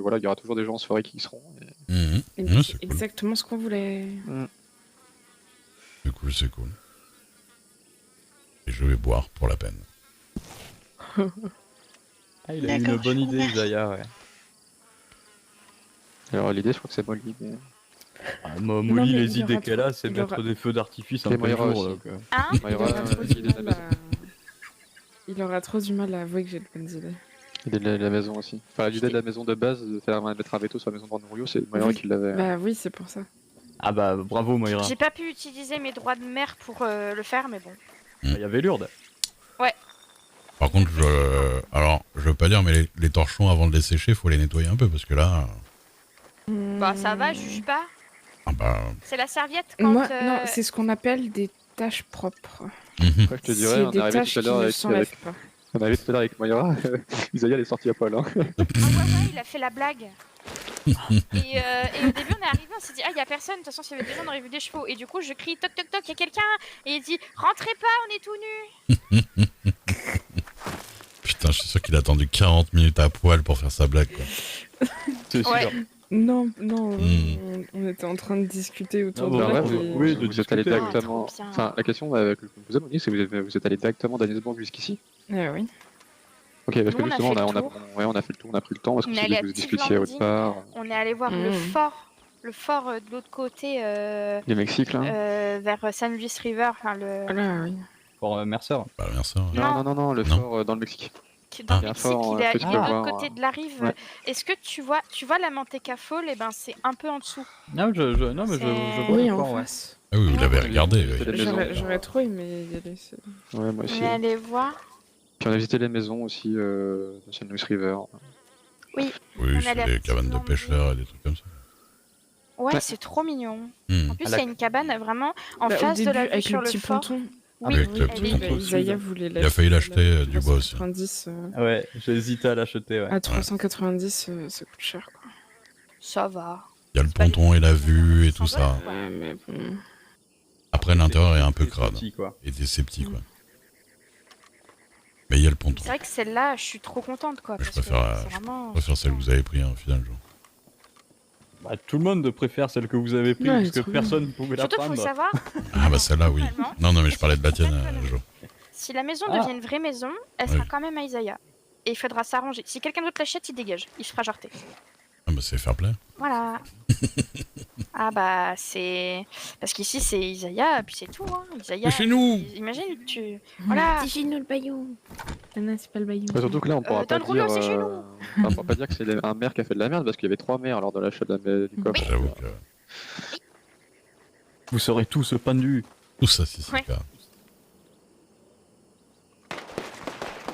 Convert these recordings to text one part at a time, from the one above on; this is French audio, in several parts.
voilà, il y aura toujours des gens en soirée qui y seront. Et Ouais, c'est cool. exactement ce qu'on voulait. C'est cool, c'est cool. Et je vais boire pour la peine. Ah, il a eu une bonne idée, Isaiah, ouais. Alors l'idée, je crois que c'est Molly. Mais... Ah, Non, Molly, mais les il y aura idées qu'elle a, trop- c'est il de mettre aura- des feux d'artifice Et en plein Moira jour. aussi. Donc, Hein Il Moira, aura trop l'idée du de la mal maison. Il aura trop du mal à avouer que j'ai de bonnes idées. L'idée de la maison aussi. Enfin, l'idée de la maison de base, de faire mettre un veto sur la maison de Ranourio, c'est Moira Oui. qui l'avait. Bah oui, c'est pour ça. Ah bah bravo Moira. J'ai pas pu utiliser mes droits de mère pour le faire, mais bon. Il y avait Lourdes. Par contre, alors, je veux pas dire, mais les torchons, avant de les sécher, faut les nettoyer un peu, parce que là... Bah ça va, juge pas. Ah bah... C'est la serviette quand... Moi, non, c'est ce qu'on appelle des tâches propres. Après, je te dirais, C'est on est des arrivé tâches tout à qui l'heure ne avec, s'enlèvent pas. on est arrivé tout à l'heure avec Moira. Isaiah, elle est sortie à poil. Hein. Ah ouais, il a fait la blague. Et au début on est arrivé, on s'est dit ah y a personne, de toute façon s'il y avait des gens on aurait vu des chevaux. Et du coup je crie toc toc toc, y a quelqu'un. Et il dit rentrez pas, on est tout nus. Putain, je suis sûr qu'il a attendu 40 minutes à poil pour faire sa blague, quoi. C'est sûr. Ouais. Non, Hmm. on était en train de discuter autour Ah, de bah, là. ouais, et- oui, de vous êtes allé discuter. directement. Ah, trop bien. Enfin, la question que je me posais, Monique, c'est que vous êtes allé directement d'Anisbank jusqu'ici. Oui. Ok, parce que Nous, on a justement, fait le on a tour. fait le tour, on a pris le temps parce que On est c'est allé que à vous Petit discutiez à Landing. autre part. On est allé voir le fort de l'autre côté Du Mexique, là. vers San Luis River, enfin le Voilà, oui. Pour Mercer. Bah, merci. Ouais. Non, le Non. fort dans le Mexique. qui est dans Ah. le Il y a un Mexique, fort, il est que tu de peux l'autre voir, côté de la rive. ouais. Est-ce que tu vois la Manteca Fall? Et ben c'est un peu en dessous. Non, mais je vois Oui, le en fort, ouais. face. Ah oui, vous l'avez regardé. Visiter Oui. les maisons. J'aurais trop aimé y aller. Ouais, moi On aussi. est allé voir. Puis on a visité les maisons aussi de San Luis River. Oui. Oui, On c'est allait à des cabanes de Petit pêcheurs et des trucs comme ça. Ouais, Ouais. c'est trop mignon. Hmm. En plus, À il la- y a une cabane vraiment en Bah, au face de début, la vue avec sur le le petit fort. ponton. Oui, Avec le elle petit est- ponton. Isaiah voulait Il a failli l'acheter du bois aussi. 390, Ouais, j'ai hésité à l'acheter, ouais. à 390, ça coûte cher, quoi. Ça va. Il y a le C'est pas ponton et la vue et tout Sans ça. doute. Ouais, mais bon. Après, l'intérieur est un peu C'est crade. petit, quoi. Et c'est petit, quoi. Mais il y a le ponton. C'est vrai que celle-là, je suis trop contente, quoi. Je Parce que préfère, c'est vraiment... Je préfère celle que vous avez pris, au final. Bah, tout le monde préfère celle que vous avez prise, Ouais, parce que trop bien. personne ne pouvait la Surtout, faut prendre. savoir, Ah bah celle-là, oui. Normalement. Non, mais je parlais de la tienne, Jo. si la maison Ah. devient une vraie maison, elle sera Oui. quand même à Isaiah. Et il faudra s'arranger. Si quelqu'un d'autre l'achète, il dégage. Il se fera jarter. Ah bah c'est fair play. Voilà. Ah bah c'est... Parce qu'ici c'est Isaiah, puis c'est tout. Hein. Isaiah, Mais chez nous imagine, tu... Voilà. C'est chez nous le baillon. Non, c'est pas le baillon. Ouais, surtout que là, on pourra pas dans le rouleau, dire. c'est chez nous. Enfin, on pourra pas dire que c'est un maire qui a fait de la merde parce qu'il y avait 3 maires lors de l'achat du coffre. J'avoue que Vous serez tous pendus. tout ça, si c'est Ouais. le cas.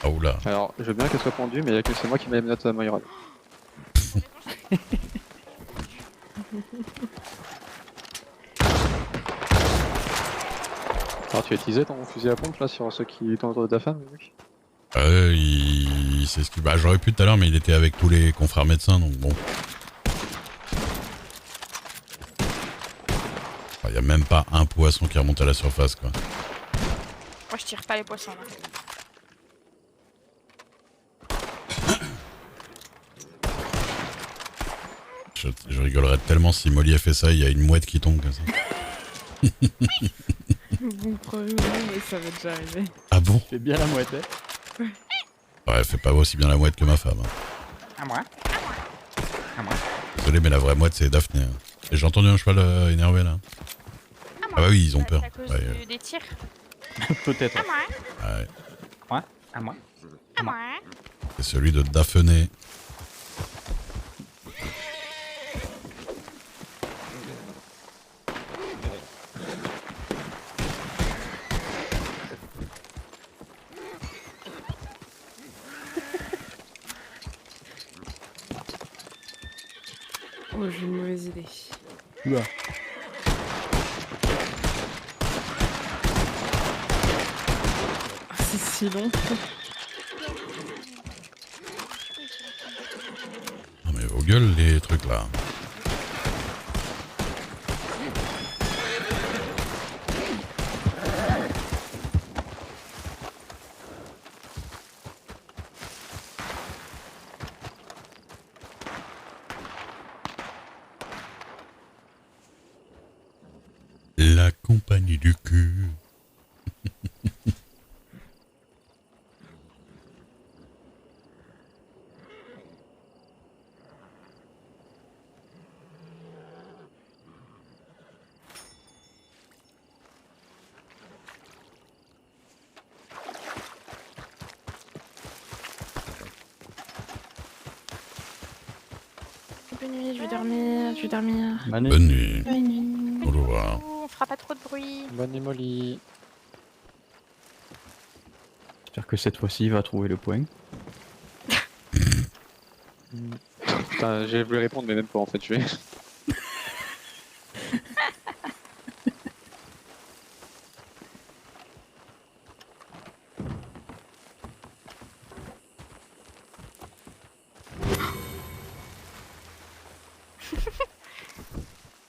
Ah oula. Alors, je veux bien qu'elle soit pendue, mais il y a que c'est moi qui mets les notes à Moira. Alors, tu as utilisé ton fusil à pompe là sur ceux qui étaient autour de ta femme, Luc? C'est ce qui... Bah j'aurais pu tout à l'heure, mais il était avec tous les confrères médecins, donc bon. Il y a même pas un poisson qui remonte à la surface, quoi. Moi je tire pas les poissons là. Je rigolerais tellement si Molly a fait ça, il y a une mouette qui tombe comme ça. Vous croyez ou non, mais ça va déjà arriver. Ah bon? C'est bien la moitié. Ouais, elle fait pas aussi bien la mouette que ma femme. Hein. À moi. À moi. Désolé, mais la vraie mouette, c'est Daphné. Hein. Et j'ai entendu un cheval énervé, là. Ah bah oui, ils ont peur. C'est à cause Ouais, des tirs. Peut-être. À moi. ouais. À moi. À moi. C'est celui de Daphné. Oh, j'ai une mauvaise idée. Oula. Ah, c'est si long. Non mais vos gueules, les trucs là. Compagnie du cul. Bonne nuit, je vais dormir, je vais dormir. Mané. Bonne nuit. Bonne nuit. Au revoir. On fera pas trop de bruit. Bonne nuit, Molly. J'espère que cette fois-ci, il va trouver le point. Putain, j'ai voulu répondre, mais même pas en fait, je vais.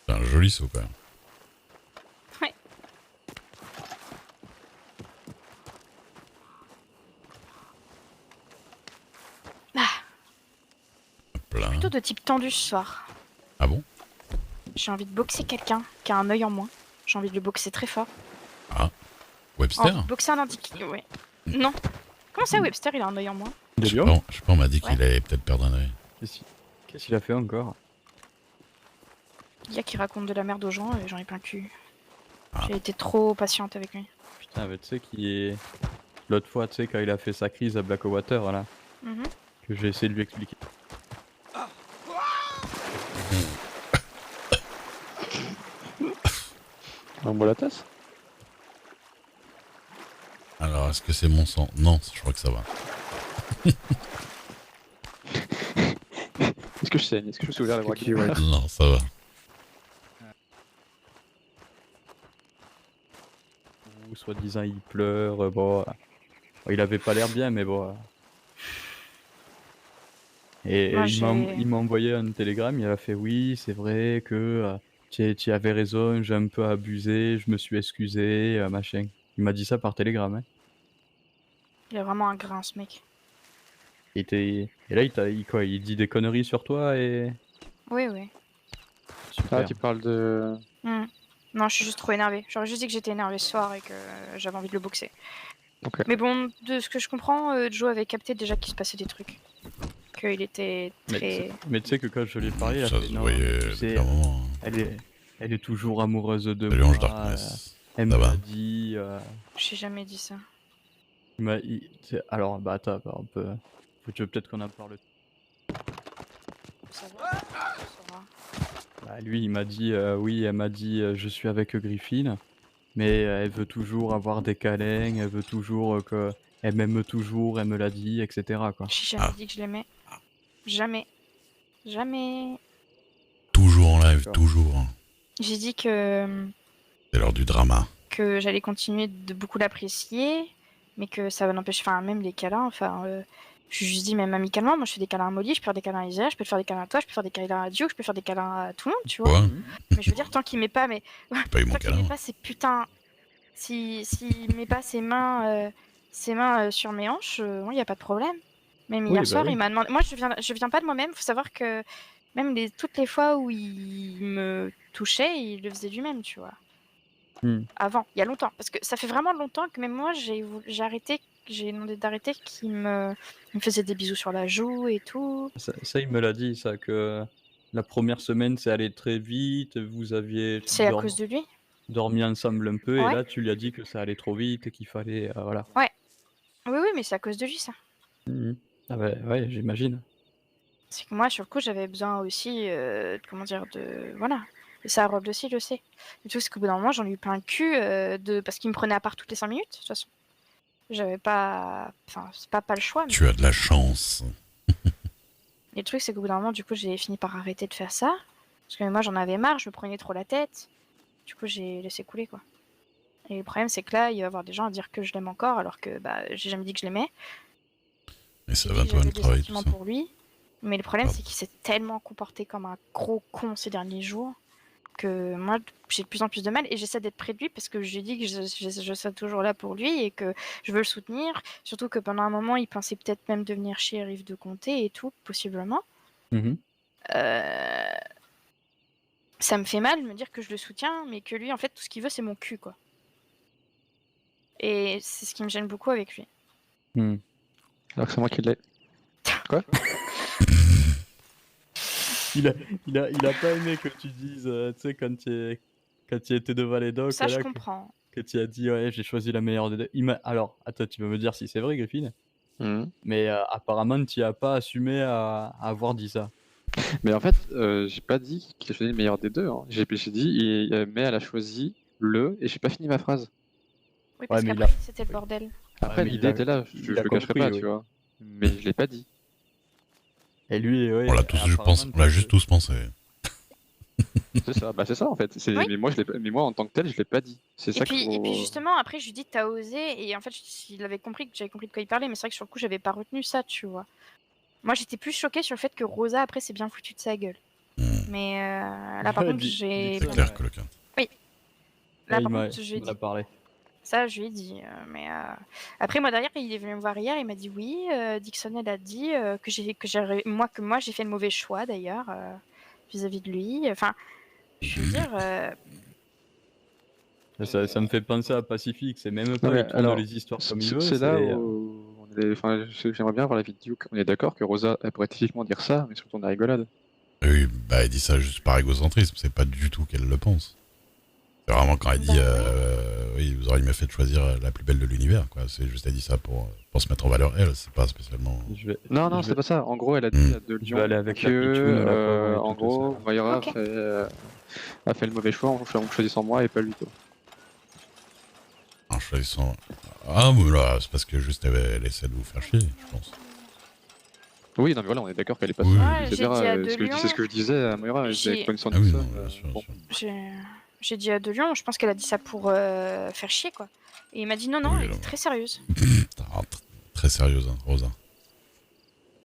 C'est un joli saut quand même. Ouais. Hop là. Plutôt de type tendu ce soir. Ah bon? J'ai envie de boxer quelqu'un qui a un œil en moins. J'ai envie de le boxer très fort. Webster? Envie de boxer un indique. Ouais. Non. Comment ça, Webster, il a un œil en moins? Des Je sais lions pas, je sais pas, on m'a dit qu'il Ouais. allait peut-être perdre un œil. Qu'est-ce qu'il a fait encore? Il y a qui raconte de la merde aux gens et j'en ai plein le cul. Ah. J'ai été trop patiente avec lui. Putain, mais tu sais qu'il est... L'autre fois, tu sais, quand il a fait sa crise à Blackwater, là, Mhm. que j'ai essayé de lui expliquer. On boit la tasse? Alors, est-ce que c'est mon sang? Non, je crois que ça va. Est-ce que je saigne? Est-ce que je me suis ouvert les bras? Non, ça va. Ou soi-disant, il pleure, bon... il avait pas l'air bien, mais bon... Et Moi, il m'a envoyé un télégramme, il a fait oui, c'est vrai que tu avais raison, j'ai un peu abusé, je me suis excusé, machin. Il m'a dit ça par télégramme. Hein. Il a vraiment un grain, ce mec. Et là, il dit des conneries sur toi et. Oui, oui. Super. Ah, tu parles de. Hmm. Non, je suis juste trop énervée. J'aurais juste dit que j'étais énervée ce soir et que j'avais envie de le boxer. Ok. Mais bon, de ce que je comprends, Joe avait capté déjà qu'il se passait des trucs. Qu'il était très... Mais tu sais que quand je lui ai parlé, il a Ça fait se non, voyait tu depuis sais, un moment. elle est toujours amoureuse de Salut moi. Ange Darkness. Elle Ça me va? l'a dit. J'ai jamais dit ça. Alors, bah attends, bah, tu veux peut-être qu'on en parle. Ça va, ça va. Bah, lui, il m'a dit, oui, elle m'a dit, je suis avec Griffin, mais elle veut toujours avoir des câlins, elle veut toujours elle m'aime toujours, elle me l'a dit, etc. quoi. J'ai jamais Ah. dit que je l'aimais. Jamais. Jamais. Toujours en live, D'accord. toujours. hein. J'ai dit C'est l'heure du drama. que j'allais continuer de beaucoup l'apprécier, mais que ça n'empêche... Enfin, même les câlins, enfin... je lui ai juste dit, même amicalement, moi je fais des câlins à Molly, je peux faire des câlins à Isaiah, je peux te faire des câlins à toi, je peux faire des câlins à Dio, je peux faire des câlins à tout le monde, tu vois. Quoi? Mais je veux dire, tant qu'il met pas... Mais... Pas eu mon tant qu'il câlin. met pas ses putains... S'il met pas ses mains sur mes hanches, il n'y a pas de problème. Même Oui, hier bah soir, oui. il m'a demandé... Moi, je viens pas de moi-même, faut savoir que même toutes les fois où il me touchait, il le faisait lui-même, tu vois. Avant, il y a longtemps. Parce que ça fait vraiment longtemps que même moi, j'ai arrêté, j'ai demandé d'arrêter qu'il me faisait des bisous sur la joue et tout. Ça, il me l'a dit, ça, que la première semaine, c'est allé très vite, vous aviez C'est à cause de lui. dormi ensemble un peu, et Ouais. là, tu lui as dit que ça allait trop vite et qu'il fallait... voilà. Oui, oui, mais c'est à cause de lui, ça. Ah bah ouais, j'imagine. C'est que moi, sur le coup, j'avais besoin aussi, comment dire, voilà. Et ça, Harold aussi le sait. Le truc, c'est qu'au bout d'un moment, j'en ai eu plein le cul, parce qu'il me prenait à part toutes les 5 minutes, de toute façon. J'avais pas... Enfin, c'est pas le choix. Mais... Tu as de la chance. Et le truc, c'est qu'au bout d'un moment, du coup, j'ai fini par arrêter de faire ça. Parce que moi, j'en avais marre, je me prenais trop la tête. Du coup, j'ai laissé couler, quoi. Et le problème, c'est que là, il va y avoir des gens à dire que je l'aime encore, alors que j'ai jamais dit que je l'aimais. Mais ça J'ai va, dit que toi, j'avais le des travail, tout sentiments ça. pour lui. Mais le problème, Ah. c'est qu'il s'est tellement comporté comme un gros con ces derniers jours que moi, j'ai de plus en plus de mal et j'essaie d'être près de lui parce que je lui ai dit que je serai toujours là pour lui et que je veux le soutenir. Surtout que pendant un moment, il pensait peut-être même devenir shérif de comté et tout, possiblement. Mhm. ça me fait mal de me dire que je le soutiens, mais que lui, en fait, tout ce qu'il veut, c'est mon cul, quoi. Et c'est ce qui me gêne beaucoup avec lui. Hmm. Alors que c'est moi qui l'ai. Quoi? Il a pas aimé que tu dises, tu sais, quand tu étais devant les docs, Ça, je là, comprends. que tu as dit, ouais, j'ai choisi la meilleure des deux. Alors, attends, tu vas me dire si c'est vrai, Griffin, Mhm. mais apparemment, tu n'as pas assumé à avoir dit ça. Mais en fait, j'ai pas dit qu'il a choisi le meilleur des deux. Hein. J'ai dit, mais elle a choisi le, et j'ai pas fini ma phrase. Oui, parce mais qu'après, c'était le bordel. Après, mais l'idée il a- était là, je il a le cacherai compris, pas, oui. tu vois. Mais je l'ai pas dit. Et lui, ouais. On l'a tous, je pense, on l'a juste tous pensé. C'est ça en fait. Oui. Mais moi, en tant que tel, je l'ai pas dit. C'est Et ça puis, qu'il et faut- puis justement, après, je lui dis, t'as osé, et en fait, il avait compris que j'avais compris de quoi il parlait, mais c'est vrai que sur le coup, j'avais pas retenu ça, tu vois. Moi, j'étais plus choquée sur le fait que Rosa, après, s'est bien foutu de sa gueule. Mais là, par contre, j'ai... Dixon, C'est clair que le cas. Là, il par m'a contre, j'ai il dit... m'a parlé. Ça, je lui ai dit. Mais après, moi, derrière, il est venu me voir hier. Il m'a dit oui. Dixon, elle a dit que moi, j'ai fait le mauvais choix, d'ailleurs, vis-à-vis de lui. Enfin, je veux dire. Ça me fait penser à Pacifique, c'est même Non, pas mais il tourne alors, les histoires comme il veut. c'est là c'est, où enfin, j'aimerais bien voir la vidéo. On est d'accord que Rosa, elle pourrait typiquement dire ça, mais surtout on a rigolade. Oui, bah elle dit ça juste par égocentrisme, c'est pas du tout qu'elle le pense. C'est vraiment quand elle dit oui, vous auriez mieux fait de choisir la plus belle de l'univers, quoi. C'est juste elle dit ça pour se mettre en valeur elle, c'est pas spécialement. Non, je c'est vais- pas ça. En gros, elle a dit à De Je Lyon vais aller avec que, la pitchoune, la pauvre, et en tout gros, ça. Moira Ok. a fait le mauvais choix en choisissant moi et pas lui, quoi. En choisissant. Ah, mais là, c'est parce que juste elle essaie de vous faire chier, je pense. Oui, non, mais voilà, on est d'accord qu'elle est pas Oui. ça. Ouais, j'ai etc. dit à De C'est Lyon. ce que je disais à Moira, J'ai- j'ai connaissance Ah de oui, ça. non, bien sûr, bien bon. sûr. J'ai dit à De Lyon, je pense qu'elle a dit ça pour faire chier, quoi. Et il m'a dit non, Oui, elle là. était très sérieuse. Très sérieuse, hein, Rosa.